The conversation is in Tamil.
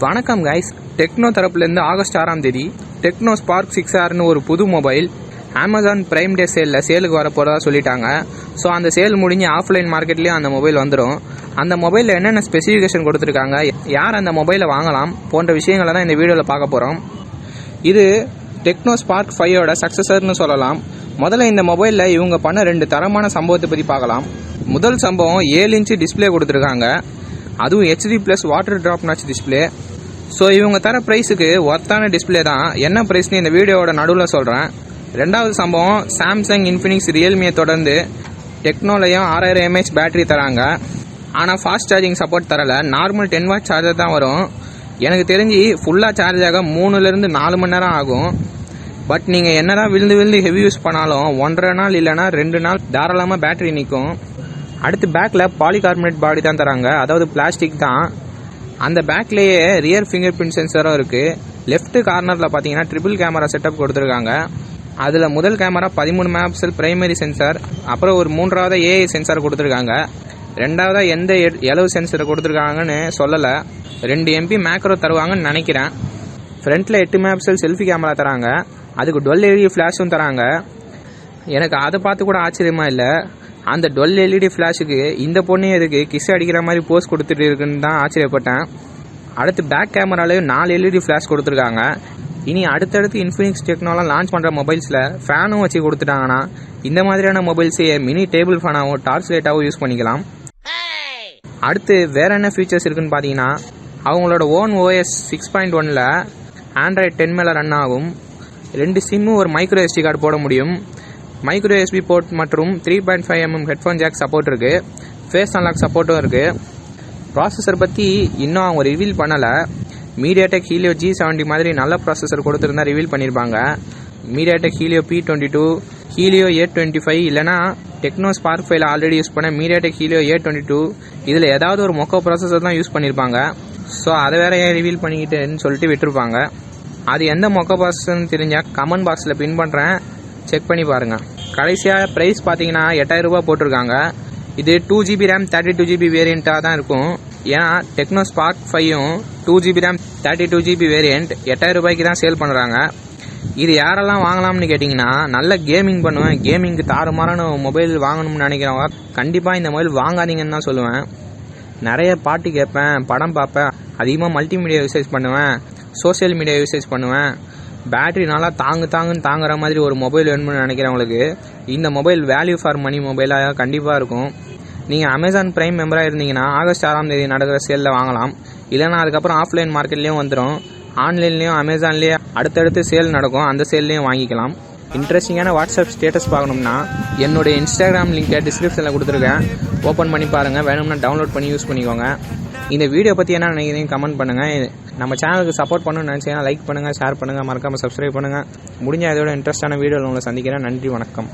வணக்கம் கைஸ், டெக்னோ தரப்புலேருந்து ஆகஸ்ட் 6ஆம் தேதி டெக்னோ ஸ்பார்க் 6R ஒரு புது மொபைல் அமேசான் பிரைம் டே சேலுக்கு வர போகிறதா சொல்லிட்டாங்க. ஸோ அந்த சேல் முடிஞ்சு ஆஃப்லைன் மார்க்கெட்லேயும் அந்த மொபைல் வந்துடும். அந்த மொபைலில் என்னென்ன ஸ்பெசிஃபிகேஷன் கொடுத்துருக்காங்க, யார் அந்த மொபைலை வாங்கலாம் போன்ற விஷயங்களை தான் இந்த வீடியோவில் பார்க்க போகிறோம். இது டெக்னோ ஸ்பார்க் 5ஓட சக்ஸஸர்னு சொல்லலாம். முதல்ல இந்த மொபைலில் இவங்க பண்ண 2 தரமான சம்பவத்தை பற்றி பார்க்கலாம். முதல் சம்பவம் 7 இன்ச்சு டிஸ்பிளே கொடுத்துருக்காங்க, அதுவும் HD+ water drop notch display. So இவங்க தர ப்ரைஸுக்கு ஒர்த்தான டிஸ்பிளே தான். என்ன ப்ரைஸ்னு இந்த வீடியோவோட நடுவில் சொல்கிறேன். ரெண்டாவது சம்பவம் சாம்சங், இன்ஃபினிக்ஸ், ரியல்மியை தொடர்ந்து டெக்னோலையும் 6000 mAh பேட்டரி தராங்க. ஆனால் ஃபாஸ்ட் சார்ஜிங் சப்போர்ட் தரலை. நார்மல் 10 வாட் சார்ஜர் தான் வரும். எனக்கு தெரிஞ்சு ஃபுல்லாக சார்ஜ் ஆக 3லேருந்து 4 மணி நேரம் ஆகும். பட் நீங்கள் என்ன தான் விழுந்து ஹெவி யூஸ் பண்ணாலும் 1.5 நாள் இல்லைனா 2 நாள் தாராளமாக பேட்டரி நிற்கும். அடுத்து பேக்கில் பாலிகார்பனேட் பாடி தான் தராங்க, அதாவது பிளாஸ்டிக் தான். அந்த பேக்லேயே ரியர் ஃபிங்கர் பிரிண்ட் சென்சரும் இருக்குது. லெஃப்ட் கார்னரில் பார்த்தீங்கன்னா ட்ரிபிள் கேமரா செட்டப் கொடுத்துருக்காங்க. அதில் முதல் கேமரா 13 MP பிரைமரி சென்சார், அப்புறம் ஒரு 3வது ஏஐ சென்சார் கொடுத்துருக்காங்க. ரெண்டாவதாக எந்த எலவு சென்சரை கொடுத்துருக்காங்கன்னு சொல்லலை. 2 MP மேக்ரோ தருவாங்கன்னு நினைக்கிறேன். ஃப்ரண்ட்டில் 8 MP செல்ஃபி கேமரா தராங்க, அதுக்கு 12 LED ஃப்ளாஷும் தராங்க. எனக்கு அதை பார்த்து கூட ஆச்சரியமாக இல்லை. அந்த 12 LED ஃப்ளாஷுக்கு இந்த பொண்ணே எதுக்கு கிஸ் அடிக்கிற மாதிரி போஸ் கொடுத்துட்டு இருக்குன்னு தான் ஆச்சரியப்பட்டேன். அடுத்து பேக் கேமராலையும் 4 LED ஃப்ளாஷ் கொடுத்துருக்காங்க. இனி அடுத்தடுத்து இன்ஃபினிக்ஸ் டெக்னாலாம் லான்ச் பண்ணுற மொபைல்ஸில் ஃபேனும் வச்சு கொடுத்துட்டாங்கன்னா இந்த மாதிரியான மொபைல்ஸே மினி டேபிள் ஃபேனாகவும் டார்ச் லைட்டாகவும் யூஸ் பண்ணிக்கலாம். அடுத்து வேறு என்ன ஃபீச்சர்ஸ் இருக்குன்னு பார்த்தீங்கன்னா, அவங்களோட ஓன் OS 6.1ல் ஆண்ட்ராய்ட் 10 மேலே ரன் ஆகும். 2 சிம்மு, ஒரு மைக்ரோ SD கார்டு போட முடியும். மைக்ரோ USB போர்ட் மற்றும் 3.5mm ஹெட்ஃபோன் ஜாக் சப்போர்ட் இருக்குது. ஃபேஸ் அன்லாக் சப்போர்ட்டும் இருக்குது. ப்ராசஸர் பற்றி இன்னும் அவங்க ரிவீல் பண்ணலை. மீடியாடெக் ஹீலியோ G70 மாதிரி நல்ல ப்ராசஸர் கொடுத்துருந்தா ரிவீல் பண்ணியிருப்பாங்க. MediaTek helio P22, helio A25 இல்லைனா டெக்னோ ஸ்பார்க் 5ல ஆல்ரெடி யூஸ் பண்ண மீடியாடெக் ஹீலியோ A22, இதில் ஏதாவது ஒரு மொக்க ப்ராசஸர் தான் யூஸ் பண்ணியிருப்பாங்க. ஸோ அதை வேற ஏன் ரிவீல் பண்ணிக்கிட்டேன்னு சொல்லிட்டு விட்டுருப்பாங்க. அது எந்த மொக்க ப்ராசஸர்னு தெரிஞ்சால் கமெண்ட் பாக்ஸில் பின் பண்ணுறேன், செக் பண்ணி பாருங்கள். கடைசியாக ப்ரைஸ் பார்த்தீங்கன்னா 8000 ரூபா போட்டிருக்காங்க. இது 2GB RAM 32GB வேரியண்ட்டாக தான் இருக்கும். ஏன்னா டெக்னோ ஸ்பார்க் 5ம் 2GB RAM 32GB வேரியண்ட் 8000 ரூபாய்க்கு தான் சேல் பண்ணுறாங்க. இது யாரெல்லாம் வாங்கலாம்னு கேட்டிங்கன்னா, நல்ல கேமிங் பண்ணுவேன், கேமிங்க்கு தாறுமாறான மொபைல் வாங்கணும்னு நினைக்கிறவங்க கண்டிப்பாக இந்த மொபைல் வாங்காதீங்கன்னு தான் சொல்லுவேன். நிறைய பாட்டு கேட்பேன், படம் பார்ப்பேன், அதிகமாக மல்டிமீடியா யூசேஜ் பண்ணுவேன், சோஷியல் மீடியா யூசேஜ் பண்ணுவேன், பேட்டரி நல்லா தாங்குன்னு தாங்குற மாதிரி ஒரு மொபைல் வேணும்னு நினைக்கிறவங்களுக்கு இந்த மொபைல் வேல்யூ ஃபார் மணி மொபைலாக கண்டிப்பாக இருக்கும். நீங்கள் அமேசான் பிரைம் மெம்பராக இருந்தீங்கன்னா ஆகஸ்ட் 6ஆம் தேதி நடக்கிற சேலில் வாங்கலாம். இல்லைனா அதுக்கப்புறம் ஆஃப்லைன் மார்க்கெட்லேயும் வந்துடும். ஆன்லைன்லேயும் அமேசான்லேயே அடுத்தடுத்து சேல் நடக்கும், அந்த சேல்லையும் வாங்கிக்கலாம். இன்ட்ரெஸ்டிங்கான வாட்ஸ்அப் ஸ்டேட்டஸ் பார்க்கணும்னா என்னுடைய இன்ஸ்டாகிராம் லிங்கை டிஸ்கிரிப்ஷனில் கொடுத்துருக்கேன், ஓப்பன் பண்ணி பாருங்கள். வேணும்னா டவுன்லோட் பண்ணி யூஸ் பண்ணிக்கோங்க. இந்த வீடியோ பற்றி என்ன நினைக்கிறீங்க கமெண்ட் பண்ணுங்கள். நம்ம சேனலுக்கு சப்போர்ட் பண்ணணும்னு நினச்சிங்கன்னா லைக் பண்ணுங்கள், ஷேர் பண்ணுங்கள், மறக்காமல் சப்ஸ்கிரைப் பண்ணுங்கள். முடிஞ்ச இதோட இன்ட்ரெஸ்டான வீடியோவில் உங்களை சந்திக்கிறேன். நன்றி, வணக்கம்.